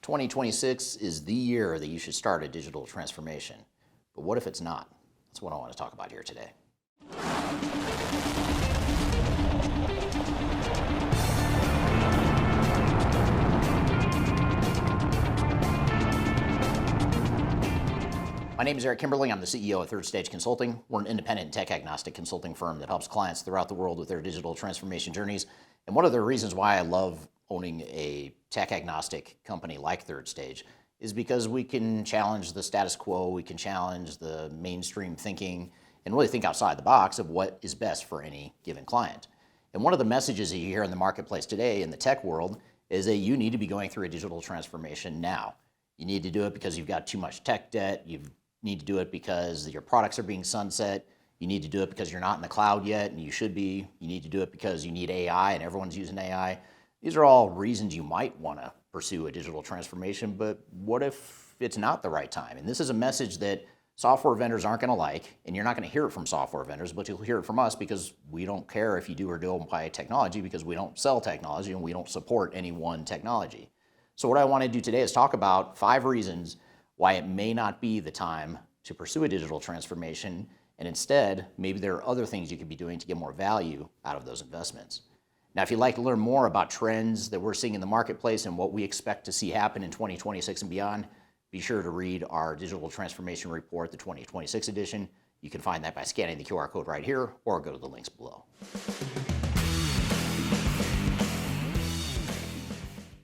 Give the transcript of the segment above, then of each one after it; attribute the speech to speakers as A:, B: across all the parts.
A: 2026 is the year that you should start a digital transformation. But what if it's not? That's what I want to talk about here today. My name is Eric Kimberly. I'm the CEO of Third Stage Consulting. We're an independent tech agnostic consulting firm that helps clients throughout the world with their digital transformation journeys. And one of the reasons why I love owning a tech agnostic company like Third Stage is because we can challenge the status quo, we can challenge the mainstream thinking, and really think outside the box of what is best for any given client. And one of the messages that you hear in the marketplace today in the tech world is that you need to be going through a digital transformation now. You need to do it because you've got too much tech debt, you need to do it because your products are being sunset, you need to do it because you're not in the cloud yet and you should be, you need to do it because you need AI and everyone's using AI. These are all reasons you might want to pursue a digital transformation, but what if it's not the right time? And this is a message that software vendors aren't going to like, and you're not going to hear it from software vendors, but you'll hear it from us because we don't care if you do or don't buy technology because we don't sell technology and we don't support any one technology. So what I want to do today is talk about 5 reasons why it may not be the time to pursue a digital transformation, and instead, maybe there are other things you could be doing to get more value out of those investments. Now, if you'd like to learn more about trends that we're seeing in the marketplace and what we expect to see happen in 2026 and beyond, be sure to read our Digital Transformation Report, the 2026 edition. You can find that by scanning the QR code right here or go to the links below.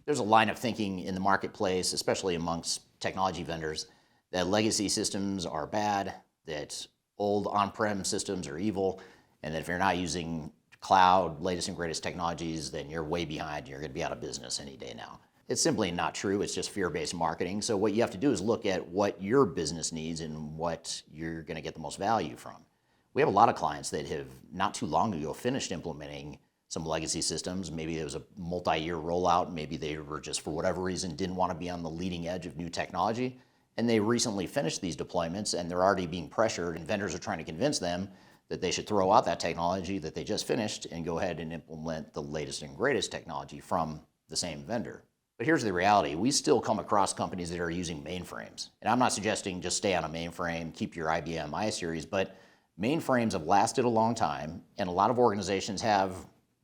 A: There's a line of thinking in the marketplace, especially amongst technology vendors, that legacy systems are bad, that old on-prem systems are evil, and that if you're not using cloud, latest and greatest technologies, then you're way behind. You're going to be out of business any day now. It's simply not true. It's just fear-based marketing. So what you have to do is look at what your business needs and what you're going to get the most value from. We have a lot of clients that have not too long ago finished implementing some legacy systems. Maybe it was a multi-year rollout. Maybe they were just, for whatever reason, didn't want to be on the leading edge of new technology. And they recently finished these deployments and they're already being pressured, and vendors are trying to convince them that they should throw out that technology that they just finished and go ahead and implement the latest and greatest technology from the same vendor. But here's the reality. We still come across companies that are using mainframes. And I'm not suggesting just stay on a mainframe, keep your IBM I-series, but mainframes have lasted a long time, and a lot of organizations have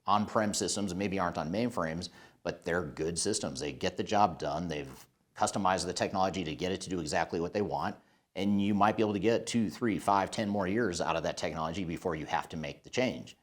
A: on-prem systems and maybe aren't on mainframes, but they're good systems. They get the job done. They've customized the technology to get it to do exactly what they want. And you might be able to get 2, 3, 5, 10 more years out of that technology before you have to make the change.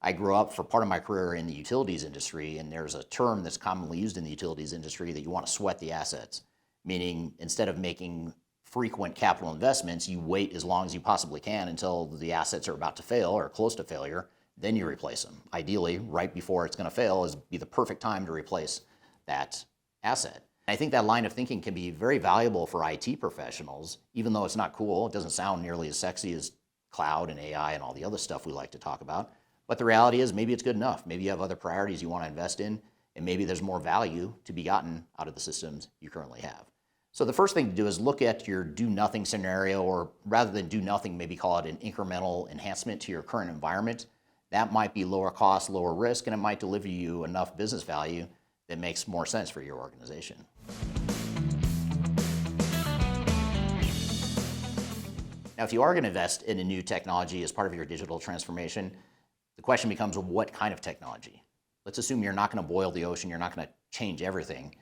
A: I grew up for part of my career in the utilities industry, and there's a term that's commonly used in the utilities industry that you want to sweat the assets, meaning instead of making frequent capital investments, you wait as long as you possibly can until the assets are about to fail or close to failure, then you replace them. Ideally, right before it's going to fail is be the perfect time to replace that asset. I think that line of thinking can be very valuable for IT professionals, even though it's not cool. It doesn't sound nearly as sexy as cloud and AI and all the other stuff we like to talk about. But the reality is maybe it's good enough. Maybe you have other priorities you want to invest in, and maybe there's more value to be gotten out of the systems you currently have. So the first thing to do is look at your do nothing scenario, or rather than do nothing, maybe call it an incremental enhancement to your current environment. That might be lower cost, lower risk, and it might deliver you enough business value that makes more sense for your organization. Now, if you are going to invest in a new technology as part of your digital transformation, the question becomes, what kind of technology? Let's assume you're not going to boil the ocean, you're not going to change everything.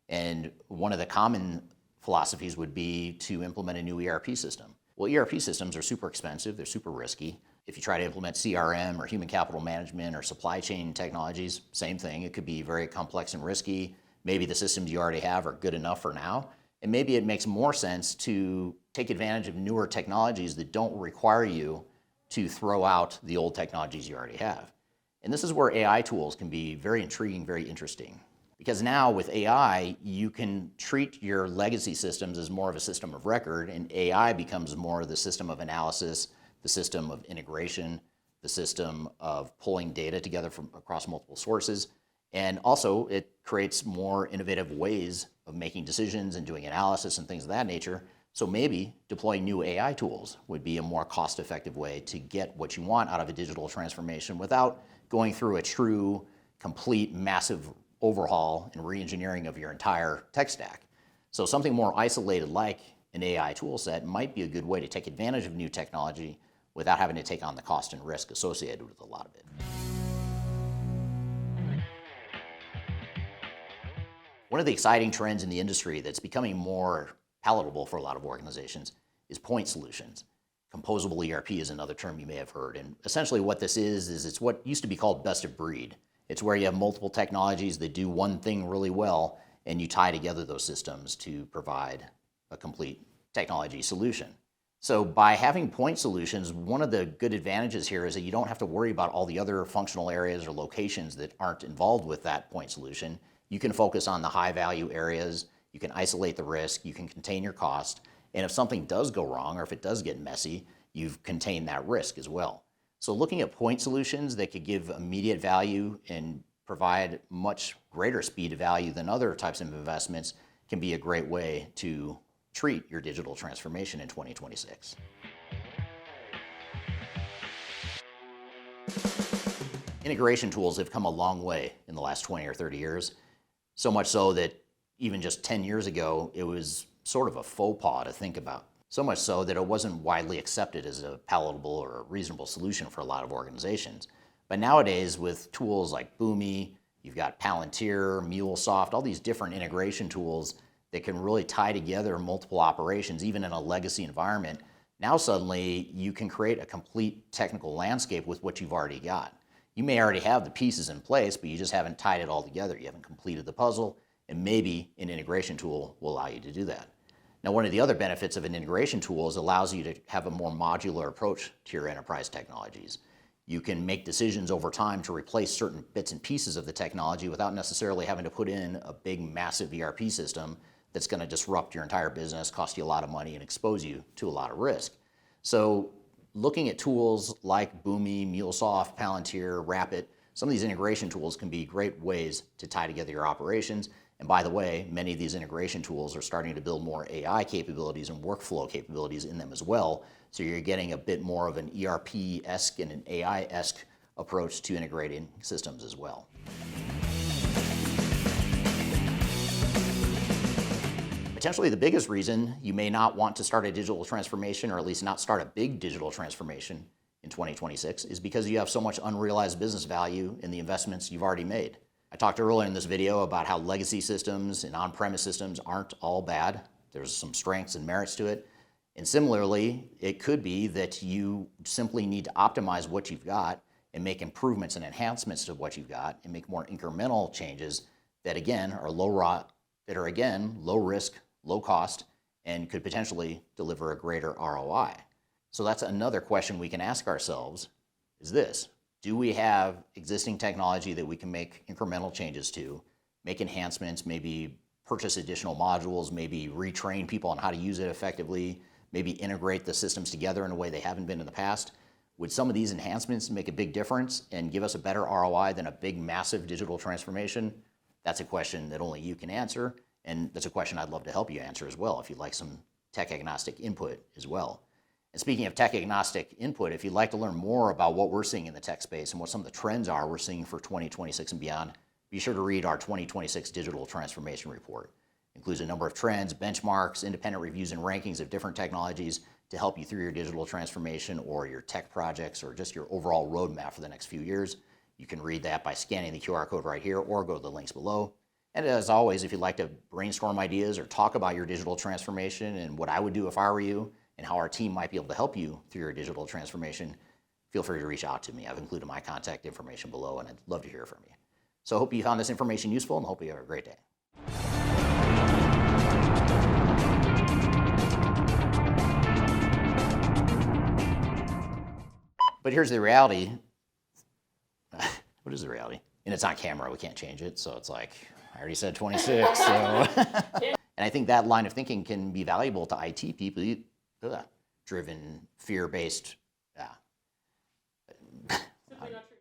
A: And one of the common philosophies would be to implement a new ERP system. Well, ERP systems are super expensive, they're super risky. If you try to implement CRM or human capital management or supply chain technologies, same thing. It could be very complex and risky. Maybe the systems you already have are good enough for now. And maybe it makes more sense to take advantage of newer technologies that don't require you to throw out the old technologies you already have. And this is where AI tools can be very intriguing, very interesting. Because now with AI, you can treat your legacy systems as more of a system of record, and AI becomes more of the system of analysis, the system of integration, the system of pulling data together from across multiple sources. And also it creates more innovative ways of making decisions and doing analysis and things of that nature. So maybe deploying new AI tools would be a more cost-effective way to get what you want out of a digital transformation without going through a true, complete, massive overhaul and re-engineering of your entire tech stack. So something more isolated like an AI tool set might be a good way to take advantage of new technology without having to take on the cost and risk associated with a lot of it. One of the exciting trends in the industry that's becoming more palatable for a lot of organizations is point solutions. Composable ERP is another term you may have heard. And essentially what this is it's what used to be called best of breed. It's where you have multiple technologies that do one thing really well, and you tie together those systems to provide a complete technology solution. So by having point solutions, one of the good advantages here is that you don't have to worry about all the other functional areas or locations that aren't involved with that point solution. You can focus on the high value areas, you can isolate the risk, you can contain your cost, and if something does go wrong or if it does get messy, you've contained that risk as well. So looking at point solutions that could give immediate value and provide much greater speed to value than other types of investments can be a great way to treat your digital transformation in 2026. Integration tools have come a long way in the last 20 or 30 years. So much so that even just 10 years ago, it was sort of a faux pas to think about. So much so that it wasn't widely accepted as a palatable or a reasonable solution for a lot of organizations. But nowadays, with tools like Boomi, you've got Palantir, MuleSoft, all these different integration tools that can really tie together multiple operations, even in a legacy environment. Now suddenly, you can create a complete technical landscape with what you've already got. You may already have the pieces in place, but you just haven't tied it all together. You haven't completed the puzzle, and maybe an integration tool will allow you to do that. Now, one of the other benefits of an integration tool is it allows you to have a more modular approach to your enterprise technologies. You can make decisions over time to replace certain bits and pieces of the technology without necessarily having to put in a big, massive ERP system that's going to disrupt your entire business, cost you a lot of money, and expose you to a lot of risk. So looking at tools like Boomi, MuleSoft, Palantir, Rapid, some of these integration tools can be great ways to tie together your operations. And by the way, many of these integration tools are starting to build more AI capabilities and workflow capabilities in them as well. So you're getting a bit more of an ERP-esque and an AI-esque approach to integrating systems as well. Potentially the biggest reason you may not want to start a digital transformation, or at least not start a big digital transformation in 2026, is because you have so much unrealized business value in the investments you've already made. I talked earlier in this video about how legacy systems and on-premise systems aren't all bad. There's some strengths and merits to it. And similarly, it could be that you simply need to optimize what you've got and make improvements and enhancements to what you've got and make more incremental changes that again are low risk, low cost, and could potentially deliver a greater ROI. So that's another question we can ask ourselves is this: do we have existing technology that we can make incremental changes to, make enhancements, maybe purchase additional modules, maybe retrain people on how to use it effectively, maybe integrate the systems together in a way they haven't been in the past? Would some of these enhancements make a big difference and give us a better ROI than a big, massive digital transformation? That's a question that only you can answer, and that's a question I'd love to help you answer as well if you'd like some tech-agnostic input as well. And speaking of tech-agnostic input, if you'd like to learn more about what we're seeing in the tech space and what some of the trends are we're seeing for 2026 and beyond, be sure to read our 2026 Digital Transformation Report. It includes a number of trends, benchmarks, independent reviews, and rankings of different technologies to help you through your digital transformation or your tech projects or just your overall roadmap for the next few years. You can read that by scanning the QR code right here or go to the links below. And as always, if you'd like to brainstorm ideas or talk about your digital transformation and what I would do if I were you and how our team might be able to help you through your digital transformation, feel free to reach out to me. I've included my contact information below, and I'd love to hear from you. So I hope you found this information useful, and hope you have a great day. But here's the reality. What is the reality? And it's on camera, we can't change it, so it's like, I already said 26, so. And I think that line of thinking can be valuable to IT people, driven, fear-based,
B: Simply not true.